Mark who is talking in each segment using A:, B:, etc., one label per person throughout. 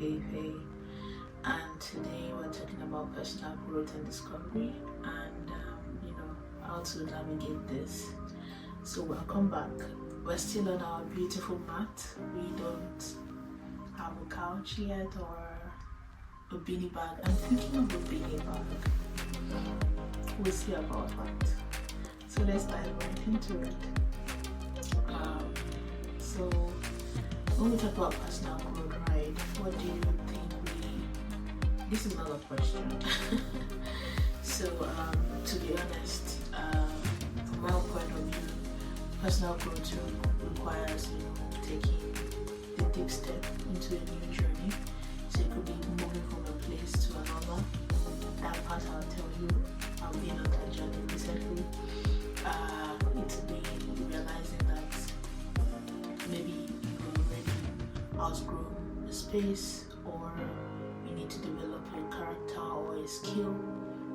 A: Feyifeye, and today we're talking about personal growth and discovery, and how to navigate this. So welcome back. We're still on our beautiful mat. We don't have a couch yet or a beanie bag. I'm thinking of a beanie bag. We'll see about that. So let's dive right into it. So when we talk about personal growth, right, what do you think this is not a question. So to be honest, from my own point of view, personal growth requires taking a deep step into a new journey. So it could be moving from a place to another. That part I'll tell you, I've been on that journey recently. It's been realizing that maybe you've already outgrown the space, or you need to develop a character or a skill,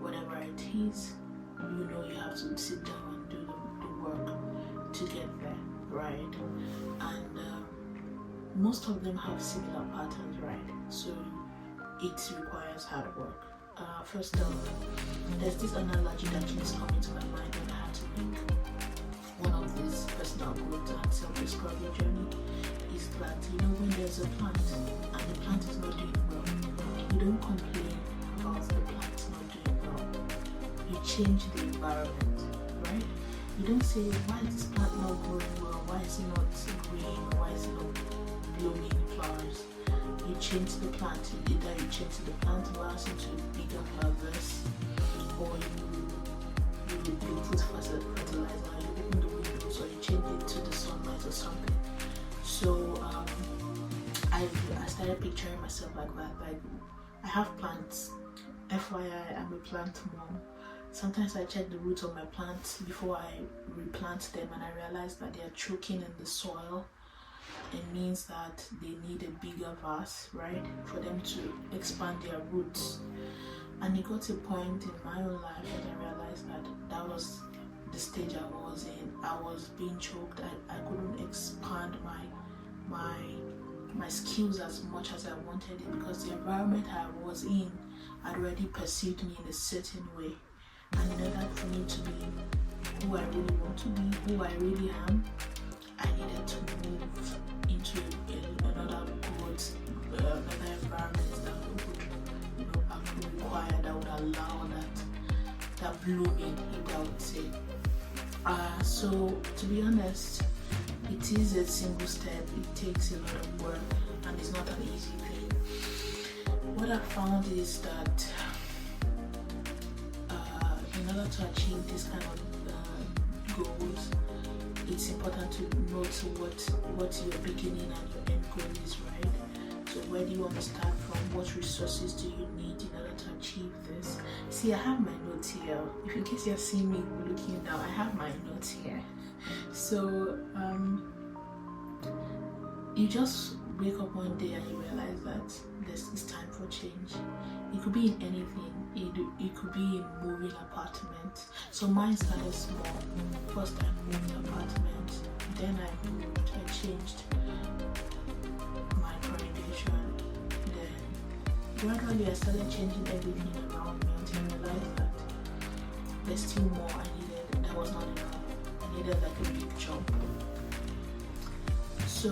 A: whatever it is. You have to sit down and do the work to get there, right? And most of them have similar patterns, right? So it requires hard work. First off, there's this analogy that keeps coming to my mind when I had to make one of these personal growth and self-discovery journey, is that when there's a plant and the plant is not doing well, you don't complain about the plant not doing well. You change the environment, right? You don't say, why is this plant not growing well? Why is it not green? Why is it not blooming flowers? You change the plant. Either you change the plant allows into bigger flowers, or you put fertilizer, you open the windows, or you change it to the sunlight or something. So I started picturing myself like that. Like, I have plants. FYI, I'm a plant mom. Sometimes I check the roots of my plants before I replant them, and I realize that they are choking in the soil. It means that they need a bigger vase, right, for them to expand their roots. And it got to a point in my own life that I realized that was the stage I was in. I was being choked. I couldn't expand my skills as much as I wanted it, because the environment I was in had already perceived me in a certain way. And in order for me to be who I really want to be, who I really am, I needed to move into another growth, another environment that would require, that would allow that blooming, if I would say. So to be honest, it is a single step. It takes a lot of work, and it's not an easy thing. What I found is that in order to achieve this kind of goals, it's important to note what your beginning and your end goal is, right? So where do you want to start from? What resources do you need in order to achieve this? See, I have my notes here. If in case you're seeing me looking down, I have my notes here. So you just wake up one day and you realize that it's time for change. It could be in anything. It could be in moving apartment. So mine started small. First I moved apartment, then I changed my accommodation. Then gradually I started changing everything around me until I realized that there's still more I needed. That was not enough. I needed like a big jump. So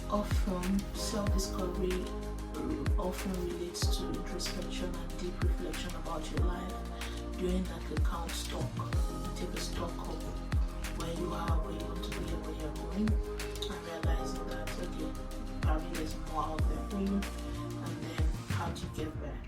A: often self-discovery often relates to introspection and deep reflection about your life. Doing like a count stock, you take a stock of where you are, where you want to be, and where you're going, and realizing that probably there's more out there for you, and then how do you get there?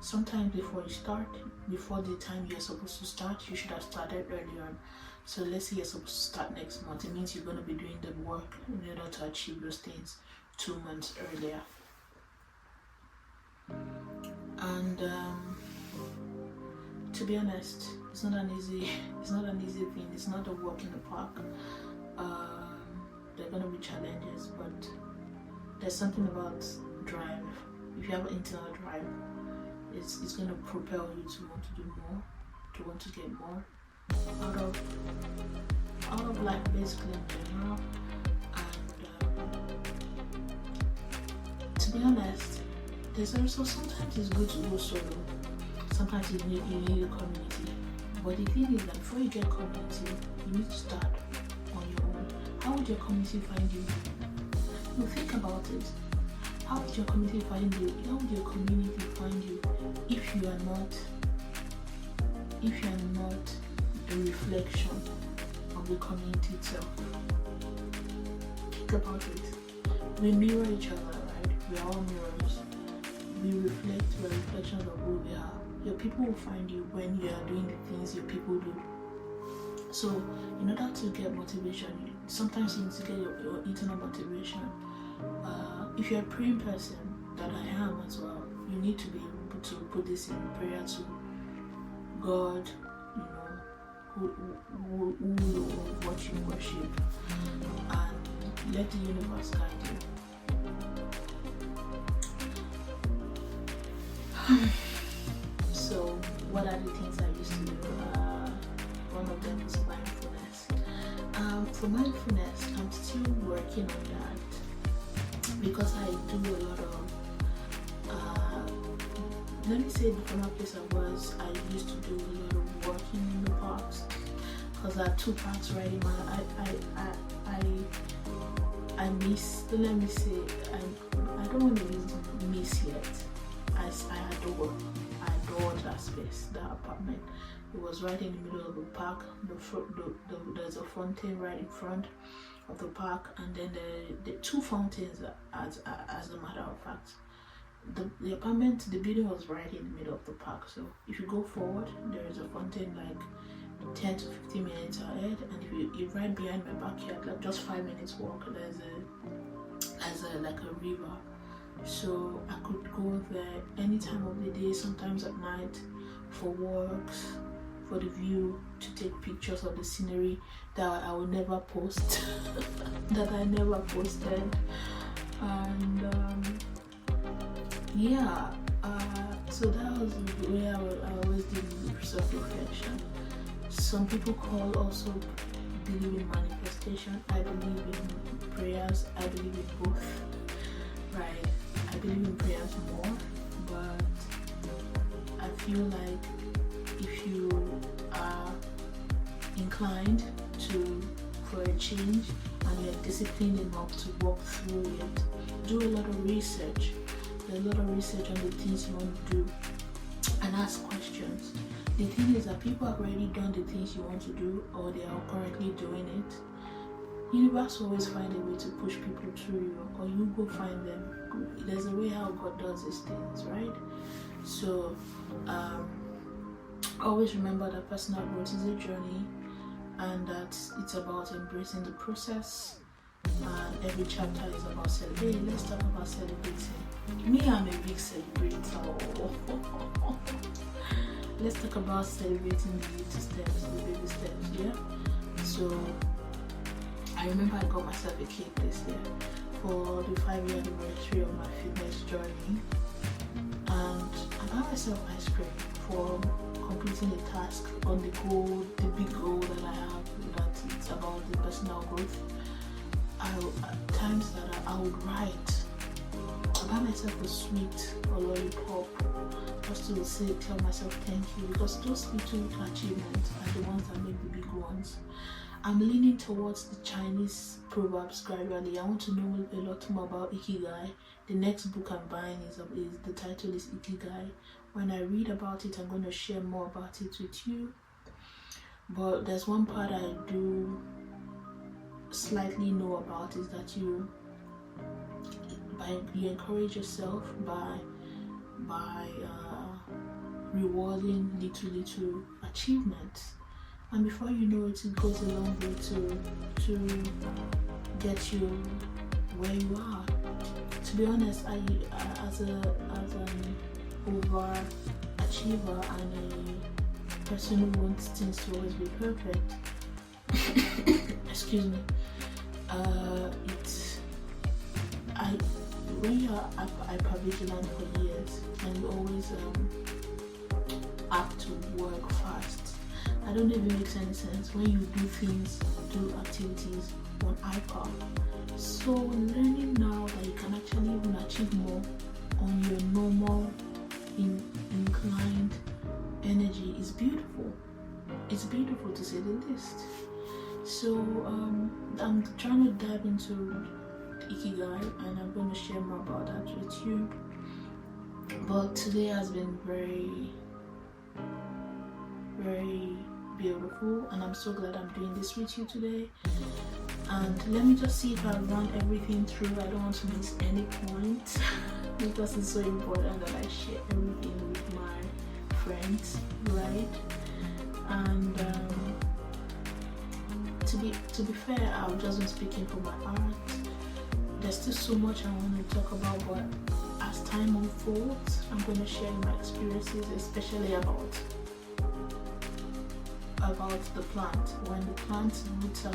A: Sometimes before the time you're supposed to start, you should have started earlier. So let's say you're supposed to start next month. It means you're going to be doing the work in order to achieve those things 2 months earlier. And to be honest, it's not an easy thing. It's not a walk in the park. There are going to be challenges, but there's something about drive. If you have an internal drive, it's going to propel you to want to do more, to want to get more out of life, basically, in general. And be honest, there's also sometimes it's good to go solo. Sometimes you need a community. But the thing is that before you get community, you need to start on your own. How would your community find you? No, think about it. How would your community find you? How would your community find you if you are not a reflection of the community itself? Think about it. We mirror each other, right? We are all mirrors. We reflect, we're reflections of who we are. Your people will find you when you are doing the things your people do. So, in order to get motivation, sometimes you need to get your internal motivation. If you're a praying person, that I am as well, you need to be able to put this in prayer to God, who what you worship, and let the universe guide you. So, what are the things I used to do? One of them is mindfulness. For mindfulness, I'm still working on that because I do a lot of. Let me say the former place I used to do a lot of walking in the parks because there are 2 parks right in my. I miss. Let me say I don't want to use miss yet. I adore that space, that apartment. It was right in the middle of the park. There's a fountain right in front of the park, and then the 2 fountains. As a matter of fact, the apartment, the building was right in the middle of the park. So if you go forward, there is a fountain like 10 to 15 minutes ahead, and if you're right behind my backyard, like just 5 minutes walk, there's like a river. So I could go there any time of the day, sometimes at night, for walks, for the view, to take pictures of the scenery that I will never post, that I never posted. And so that was the way I always did self-reflection. Some people also believe in manifestation. I believe in prayers. I believe in both. Right. I believe in prayers more, but I feel like if you are inclined for a change and you're disciplined enough to walk through it, do a lot of research. Do a lot of research on the things you want to do and ask questions. The thing is that people have already done the things you want to do, or they are currently doing it. Universe will always find a way to push people through you, or you go find them. There's a way how God does these things, right? So always remember that personal growth is a journey, and that it's about embracing the process, and every chapter is about celebrating. Let's talk about celebrating. Me, I'm a big celebrator. Let's talk about celebrating the little steps, the baby steps, yeah? So I remember I got myself a cake this year for the 5-year anniversary of my fitness journey, and I got myself ice cream for completing a task on the goal, the big goal that I have, that it's about the personal growth. Times that I would write, I buy myself a sweet or lollipop just to tell myself thank you, because those little achievements are the ones that make the big ones. I'm leaning towards the Chinese proverbs gradually. I want to know a lot more about Ikigai. The next book I'm buying is the title is Ikigai. When I read about it, I'm going to share more about it with you. But there's one part I do slightly know about, is that you encourage yourself by rewarding little achievements, and before you know it, it goes a long way to get you where you are. To be honest, I as an overachiever and a person who wants things to always be perfect, excuse me, when you are hypervigilant for years and you always have to work fast, at don't know if it makes any sense, when you do activities on iPad. So learning now that you can actually even achieve more on your normal inclined energy is beautiful. It's beautiful to say the least. So I'm trying to dive into Ikigai, and I'm going to share more about that with you. But today has been very, very beautiful, and I'm so glad I'm doing this with you today. And let me just see if I run everything through. I don't want to miss any point because it's so important that I share everything with my friends, right? And to be fair, I've just been speaking from my heart. There's still so much I want to talk about, but as time unfolds, I'm going to share my experiences, especially about the plant. When the plant roots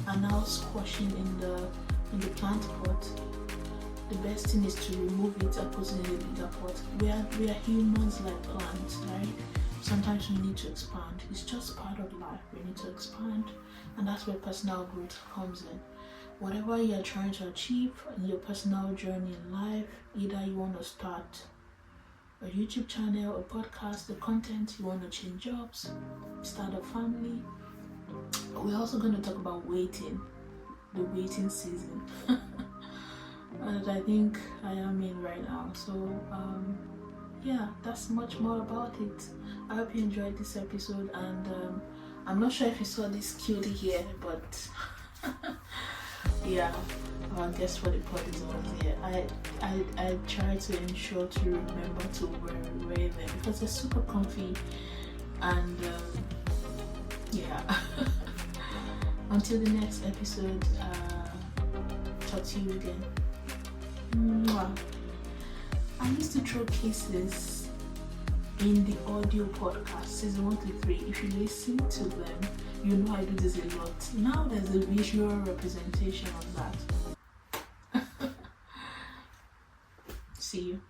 A: are now squashing in the plant pot, the best thing is to remove it and put it in a bigger pot. We are humans like plants, right? Sometimes we need to expand. It's just part of life. We need to expand, and that's where personal growth comes in. Whatever you're trying to achieve in your personal journey in life, either you want to start a YouTube channel, a podcast, the content, you want to change jobs, start a family. We're also going to talk about waiting, the waiting season. And I think I am in right now. So yeah, that's much more about it. I hope you enjoyed this episode, and I'm not sure if you saw this cutie here, but yeah, guess what the pot is on here. I try to ensure to remember to wear them because they're super comfy, and yeah. Until the next episode, talk to you again. Mwah. I used to throw kisses in the audio podcast season 1 to 3. If you listen to them, you know I do this a lot. Now there's a visual representation of that. See you.